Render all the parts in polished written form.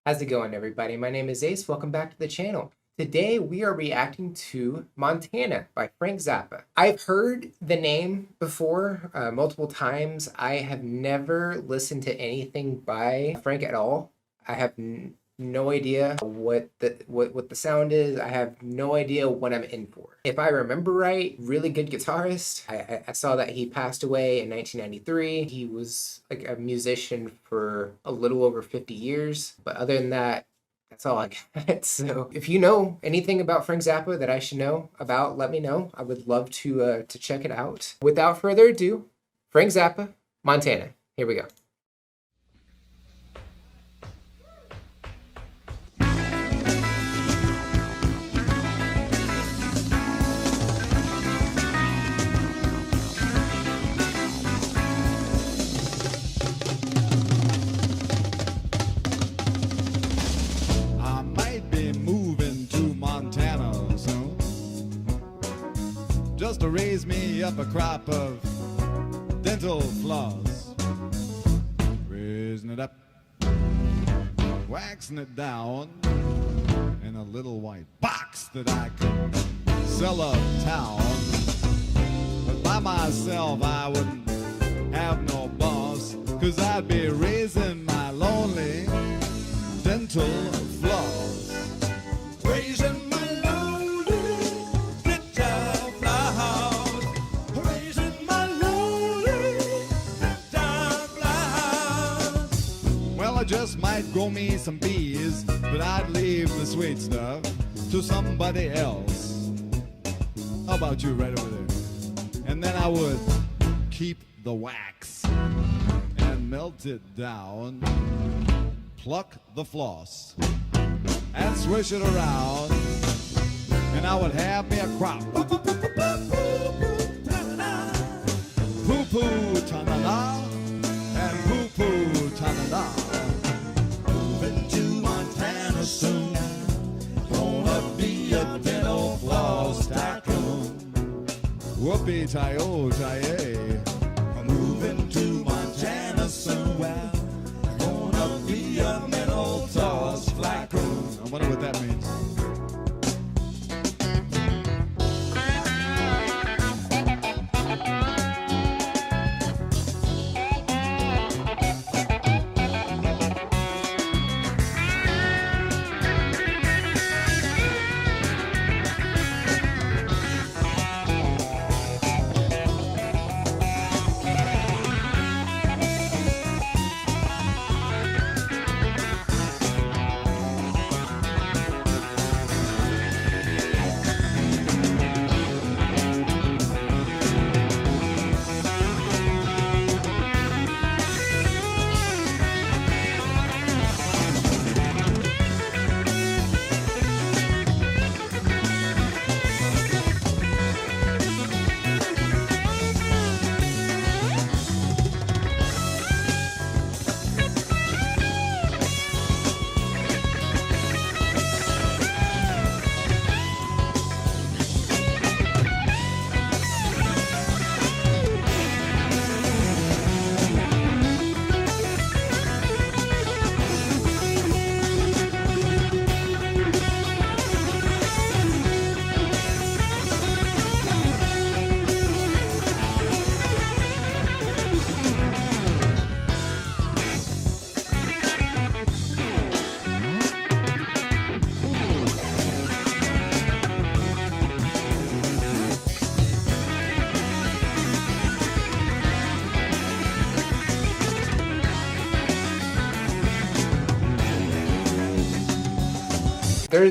How's it going, everybody? My name is Ace. Welcome back to the channel. Today we are reacting to Montana by Frank Zappa. I've heard the name before multiple times. I have never listened to anything by Frank at all. I have no idea what the sound is. I have no idea what I'm in for. If I remember right, really good guitarist. I saw that he passed away in 1993. He was like a musician for a little over 50 years. But other than that, that's all I got. So if you know anything about Frank Zappa that I should know about, let me know. I would love to check it out. Without further ado, Frank Zappa, Montana. Here we go. Just to raise me up a crop of dental floss. Raising it up, waxing it down in a little white box that I could sell uptown. But by myself I wouldn't have no boss, 'cause I'd be raising my lonely dental floss. Raising I just might grow me some bees, but I'd leave the sweet stuff to somebody else. How about you right over there? And then I would keep the wax and melt it down, pluck the floss and swish it around, and I would have me a crop. Poo-poo ta-na-na and poo-poo ta-na-na. Soon, gonna be a dental floss tycoon. Whoopee-tie-oh-tie-yay. I'm moving to Montana soon. Gonna be a dental floss tycoon. I wonder what that means.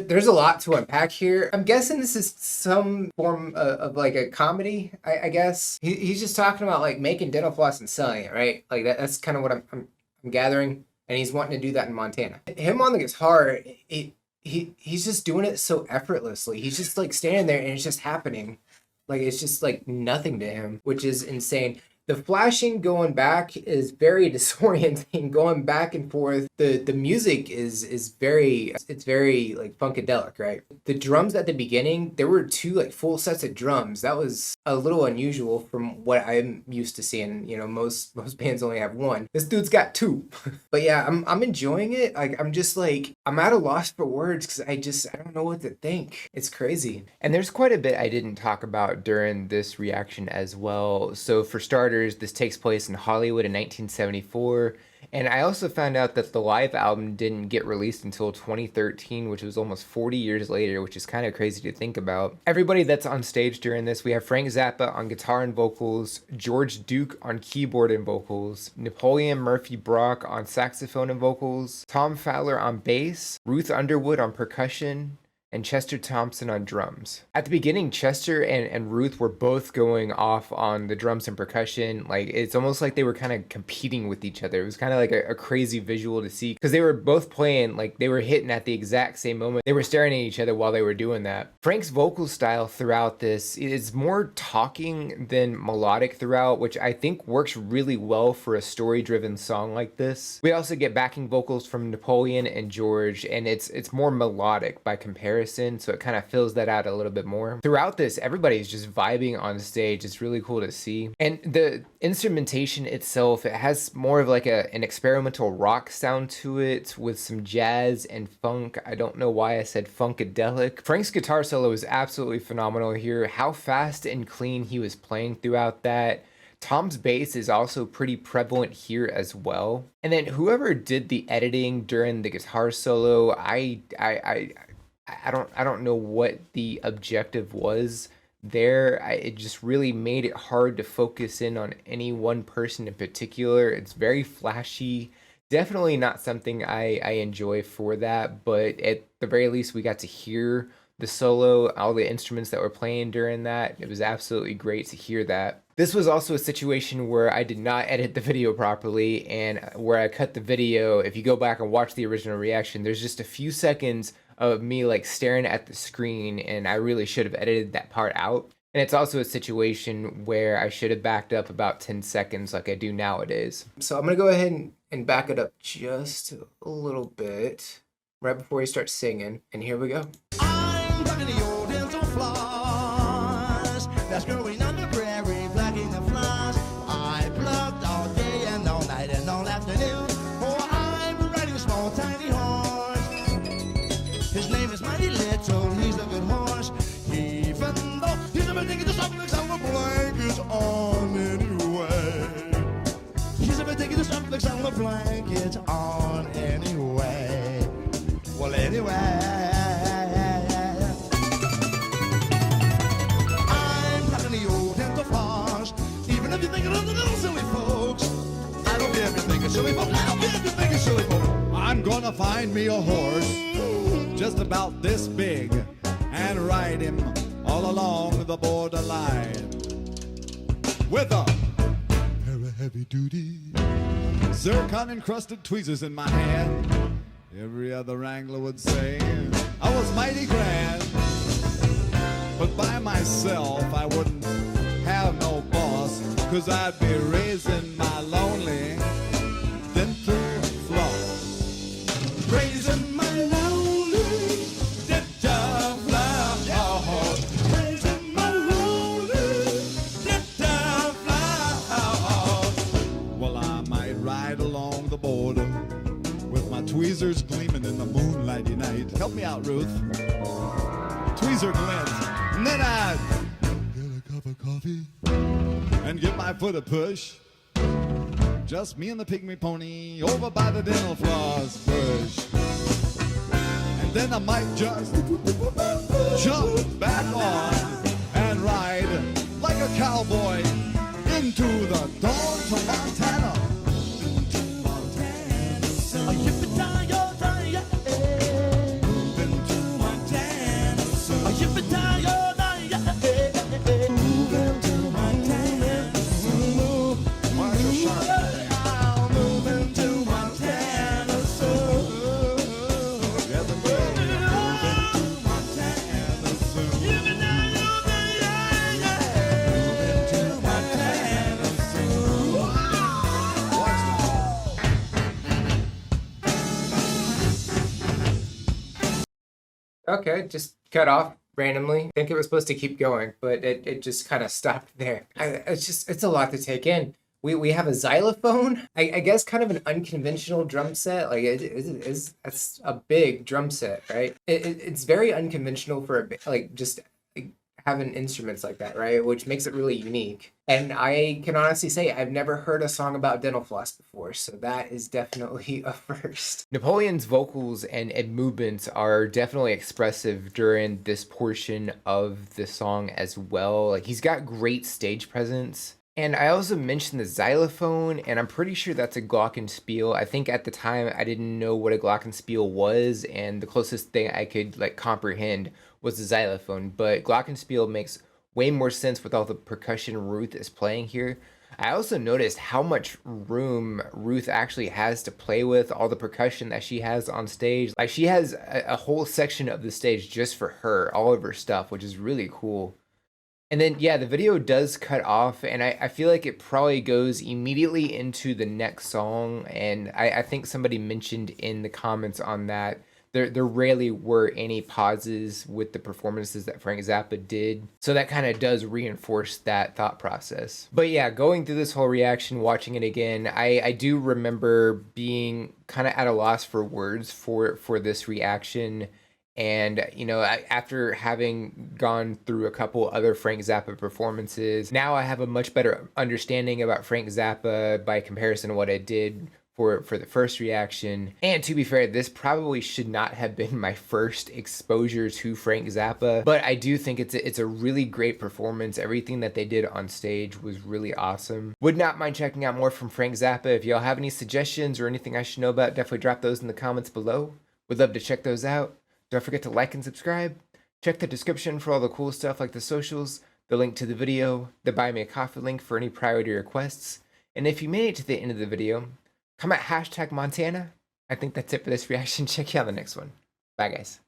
There's a lot to unpack here. I'm guessing this is some form of like a comedy, I guess. He's just talking about like making dental floss and selling it, right? Like that's kind of what I'm gathering. And he's wanting to do that in Montana. Him on the guitar, he's just doing it so effortlessly. He's just like standing there and it's just happening. Like it's just like nothing to him, which is insane. The flashing going back is very disorienting, going back and forth. The music is very, it's very like funkadelic, right? The drums at the beginning, there were two like full sets of drums. That was a little unusual from what I'm used to seeing. You know, most bands only have one. This dude's got two. But yeah, I'm enjoying it. Like I'm just like I'm at a loss for words because I don't know what to think. It's crazy. And there's quite a bit I didn't talk about during this reaction as well. So for starters, this takes place in Hollywood in 1974. And I also found out that the live album didn't get released until 2013, which was almost 40 years later, which is kind of crazy to think about. Everybody that's on stage during this, we have Frank Zappa on guitar and vocals, George Duke on keyboard and vocals, Napoleon Murphy Brock on saxophone and vocals, Tom Fowler on bass, Ruth Underwood on percussion, and Chester Thompson on drums. At the beginning, Chester and Ruth were both going off on the drums and percussion. Like, it's almost like they were kind of competing with each other. It was kind of like a crazy visual to see because they were both playing, like they were hitting at the exact same moment. They were staring at each other while they were doing that. Frank's vocal style throughout this is more talking than melodic throughout, which I think works really well for a story-driven song like this. We also get backing vocals from Napoleon and George, and it's more melodic by comparison, so it kind of fills that out a little bit more. Throughout this, everybody's just vibing on stage. It's really cool to see. And the instrumentation itself, it has more of like an experimental rock sound to it with some jazz and funk. I don't know why I said funkadelic. Frank's guitar solo is absolutely phenomenal here. How fast and clean he was playing throughout that. Tom's bass is also pretty prevalent here as well. And then whoever did the editing during the guitar solo, I don't know what the objective was there. It just really made it hard to focus in on any one person in particular. It's very flashy. Definitely not something I enjoy for that, but at the very least we got to hear the solo, all the instruments that were playing during that. It was absolutely great to hear that. This was also a situation where I did not edit the video properly, and where I cut the video. If you go back and watch the original reaction, there's just a few seconds of me like staring at the screen, and I really should have edited that part out. And it's also a situation where I should have backed up about 10 seconds like I do nowadays. So I'm gonna go ahead and back it up just a little bit right before he starts singing, and here we go. I'm plucking the old dental floss that's growing on the prairie, plucking the floss. I plucked all day and all night and all afternoon. Oh, I'm riding a small tiny horse. His name is Mighty Little, he's a good horse. Even though he's never taking the suffix on the blankets on anyway. He's never taking the suffix on the blankets on anyway. Well, anyway. I'm gonna find me a horse just about this big and ride him all along the borderline with a pair of heavy-duty zircon encrusted tweezers in my hand. Every other wrangler would say I was mighty grand, but by myself I wouldn't have no boss, 'cause I'd be raising my lonely dental floss. Raising my lonely dental floss. Raising my lonely dental floss. Well, I might ride along the border with my tweezers gleaming in the moonlighty night. Help me out, Ruth. Tweezer glint. And then I'd get a cup of coffee and give my foot a push. Just me and the pygmy pony over by the dental floss bush. And then I might just jump back on and ride like a cowboy into the dawn to Montana. Okay, just cut off randomly. I think it was supposed to keep going, but it just kind of stopped there. It's a lot to take in. We have a xylophone. I guess kind of an unconventional drum set. Like that's a big drum set, right? It's very unconventional for like just like, having instruments like that, right? Which makes it really unique. And I can honestly say I've never heard a song about dental floss before, so that is definitely a first. Napoleon's vocals and movements are definitely expressive during this portion of the song as well. Like he's got great stage presence. And I also mentioned the xylophone, and I'm pretty sure that's a glockenspiel. I think at the time I didn't know what a glockenspiel was, and the closest thing I could like comprehend was the xylophone. But glockenspiel makes way more sense with all the percussion Ruth is playing here. I also noticed how much room Ruth actually has to play with, all the percussion that she has on stage. Like she has a whole section of the stage just for her, all of her stuff, which is really cool. And then, yeah, the video does cut off, and I feel like it probably goes immediately into the next song. And I think somebody mentioned in the comments on that there rarely were any pauses with the performances that Frank Zappa did. So that kind of does reinforce that thought process. But yeah, going through this whole reaction, watching it again, I do remember being kind of at a loss for words for this reaction. And, you know, after having gone through a couple other Frank Zappa performances, now I have a much better understanding about Frank Zappa by comparison to what I did for the first reaction. And to be fair, this probably should not have been my first exposure to Frank Zappa, but I do think it's a really great performance. Everything that they did on stage was really awesome. Would not mind checking out more from Frank Zappa. If y'all have any suggestions or anything I should know about, definitely drop those in the comments below. Would love to check those out. Don't forget to like and subscribe. Check the description for all the cool stuff like the socials, the link to the video, the buy me a coffee link for any priority requests. And if you made it to the end of the video, comment #Montana. I think that's it for this reaction. Check you out on the next one. Bye guys.